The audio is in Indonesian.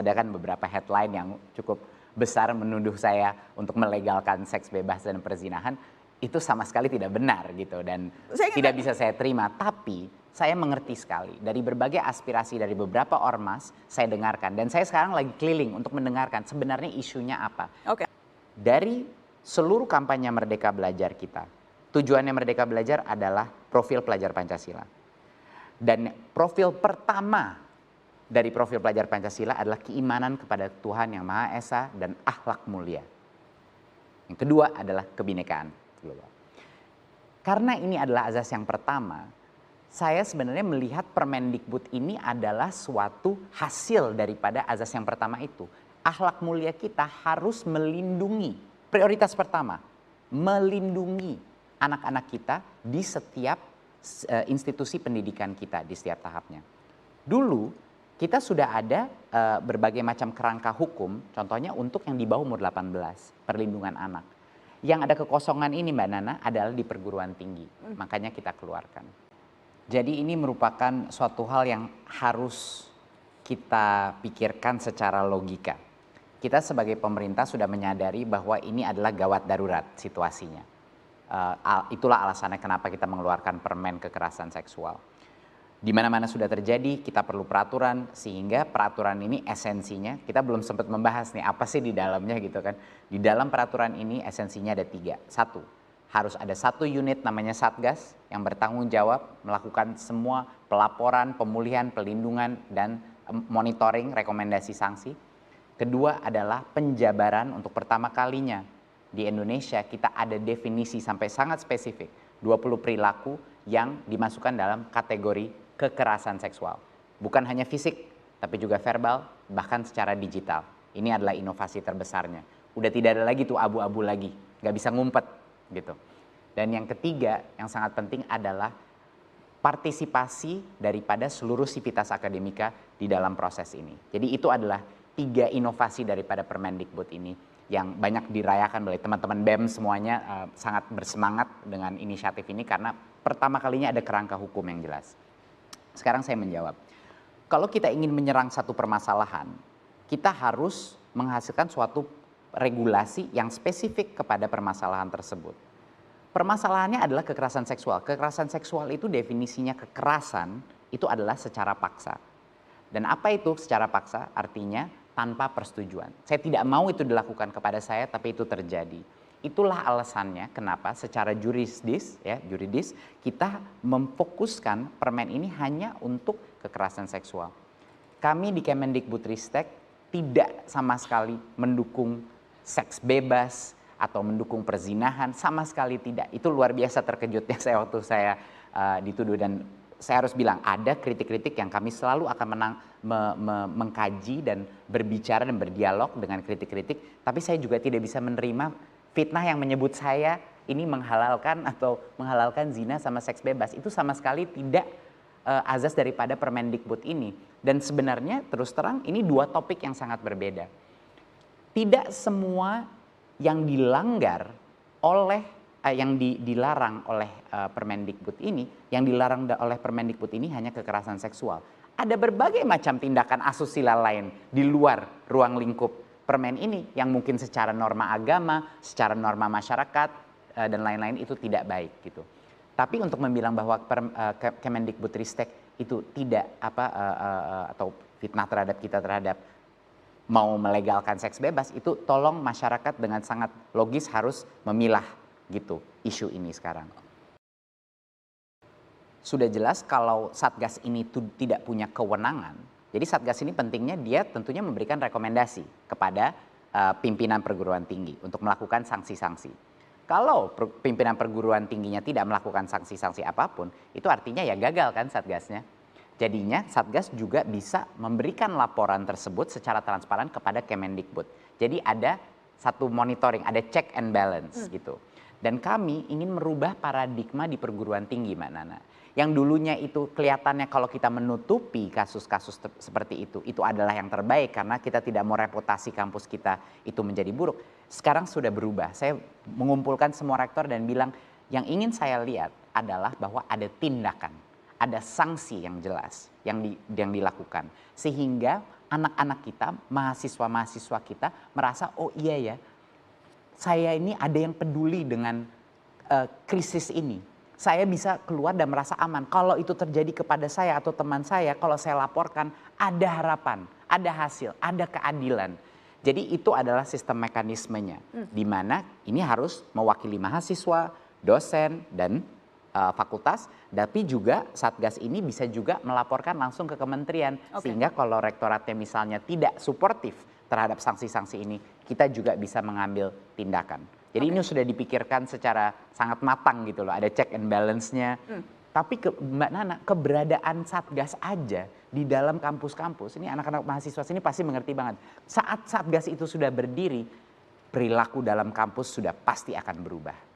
Ada kan beberapa headline yang cukup besar menuduh saya untuk melegalkan seks bebas dan perzinahan, itu sama sekali tidak benar gitu dan tidak bisa saya terima. Tapi saya mengerti sekali dari berbagai aspirasi dari beberapa ormas saya dengarkan dan saya sekarang lagi keliling untuk mendengarkan sebenarnya isunya apa. Oke. Dari seluruh kampanye Merdeka Belajar kita, tujuannya Merdeka Belajar adalah profil pelajar Pancasila. Dan profil pertama dari profil pelajar Pancasila adalah keimanan kepada Tuhan Yang Maha Esa dan akhlak mulia. Yang kedua adalah kebinekaan global. Karena ini adalah azas yang pertama, saya sebenarnya melihat Permendikbud ini adalah suatu hasil daripada azas yang pertama itu. Akhlak mulia kita harus melindungi, prioritas pertama, melindungi anak-anak kita di setiap institusi pendidikan kita di setiap tahapnya. Dulu kita sudah ada berbagai macam kerangka hukum, contohnya untuk yang di bawah umur 18, perlindungan anak. Yang ada kekosongan ini Mbak Nana adalah di perguruan tinggi, makanya kita keluarkan. Jadi ini merupakan suatu hal yang harus kita pikirkan secara logika. Kita sebagai pemerintah sudah menyadari bahwa ini adalah gawat darurat situasinya. Itulah alasannya kenapa kita mengeluarkan permen kekerasan seksual. Di mana-mana sudah terjadi, kita perlu peraturan sehingga peraturan ini esensinya, kita belum sempat membahas nih apa sih di dalamnya gitu kan. Di dalam peraturan ini esensinya ada 3. 1, harus ada 1 unit namanya Satgas yang bertanggung jawab melakukan semua pelaporan, pemulihan, pelindungan, dan monitoring rekomendasi sanksi. Kedua adalah penjabaran untuk pertama kalinya di Indonesia kita ada definisi sampai sangat spesifik, 20 perilaku yang dimasukkan dalam kategori kekerasan seksual. Bukan hanya fisik, tapi juga verbal, bahkan secara digital. Ini adalah inovasi terbesarnya. Udah tidak ada lagi tuh abu-abu lagi, nggak bisa ngumpet gitu. Dan yang ketiga, yang sangat penting adalah partisipasi daripada seluruh sivitas akademika di dalam proses ini. Jadi itu adalah 3 inovasi daripada Permendikbud ini yang banyak dirayakan oleh teman-teman BEM semuanya sangat bersemangat dengan inisiatif ini karena pertama kalinya ada kerangka hukum yang jelas. Sekarang saya menjawab, kalau kita ingin menyerang satu permasalahan, kita harus menghasilkan suatu regulasi yang spesifik kepada permasalahan tersebut. Permasalahannya adalah kekerasan seksual. Kekerasan seksual itu definisinya kekerasan itu adalah secara paksa. Dan apa itu secara paksa? Artinya tanpa persetujuan. Saya tidak mau itu dilakukan kepada saya, tapi itu terjadi. Itulah alasannya kenapa secara juridis kita memfokuskan permen ini hanya untuk kekerasan seksual. Kami di Kemendikbudristek tidak sama sekali mendukung seks bebas atau mendukung perzinahan, sama sekali tidak. Itu luar biasa terkejutnya saya waktu saya dituduh dan saya harus bilang ada kritik-kritik yang kami selalu akan mengkaji dan berbicara dan berdialog dengan kritik-kritik, tapi saya juga tidak bisa menerima fitnah yang menyebut saya ini menghalalkan atau menghalalkan zina sama seks bebas. Itu sama sekali tidak azas daripada Permendikbud ini. Dan sebenarnya terus terang ini 2 topik yang sangat berbeda. Tidak semua yang dilanggar oleh yang dilarang oleh Permendikbud ini, yang dilarang oleh Permendikbud ini hanya kekerasan seksual. Ada berbagai macam tindakan asusila lain di luar ruang lingkup permen ini yang mungkin secara norma agama, secara norma masyarakat dan lain-lain itu tidak baik gitu. Tapi untuk membilang bahwa Kemendikbudristek itu tidak atau fitnah terhadap kita terhadap mau melegalkan seks bebas, itu tolong masyarakat dengan sangat logis harus memilah gitu isu ini sekarang. Sudah jelas kalau Satgas ini tidak punya kewenangan. Jadi Satgas ini pentingnya dia tentunya memberikan rekomendasi kepada pimpinan perguruan tinggi untuk melakukan sanksi-sanksi. Kalau pimpinan perguruan tingginya tidak melakukan sanksi-sanksi apapun, itu artinya ya gagal kan Satgasnya. Jadinya Satgas juga bisa memberikan laporan tersebut secara transparan kepada Kemendikbud. Jadi ada satu monitoring, ada check and balance gitu. Dan kami ingin merubah paradigma di perguruan tinggi Mbak Nana. Yang dulunya itu kelihatannya kalau kita menutupi kasus-kasus seperti itu adalah yang terbaik karena kita tidak mau reputasi kampus kita itu menjadi buruk. Sekarang sudah berubah. Saya mengumpulkan semua rektor dan bilang yang ingin saya lihat adalah bahwa ada tindakan, ada sanksi yang jelas yang dilakukan. Sehingga anak-anak kita, mahasiswa-mahasiswa kita merasa, oh iya ya, saya ini ada yang peduli dengan krisis ini. Saya bisa keluar dan merasa aman. Kalau itu terjadi kepada saya atau teman saya, kalau saya laporkan, ada harapan, ada hasil, ada keadilan. Jadi itu adalah sistem mekanismenya, di mana ini harus mewakili mahasiswa, dosen, dan fakultas, tapi juga Satgas ini bisa juga melaporkan langsung ke kementerian. Sehingga kalau rektoratnya misalnya tidak suportif terhadap sanksi-sanksi ini, kita juga bisa mengambil tindakan. Jadi ini sudah dipikirkan secara sangat matang gitu loh, ada check and balance-nya. Tapi Mbak Nana, keberadaan Satgas aja di dalam kampus-kampus, ini anak-anak mahasiswa sini pasti mengerti banget. Saat Satgas itu sudah berdiri, perilaku dalam kampus sudah pasti akan berubah.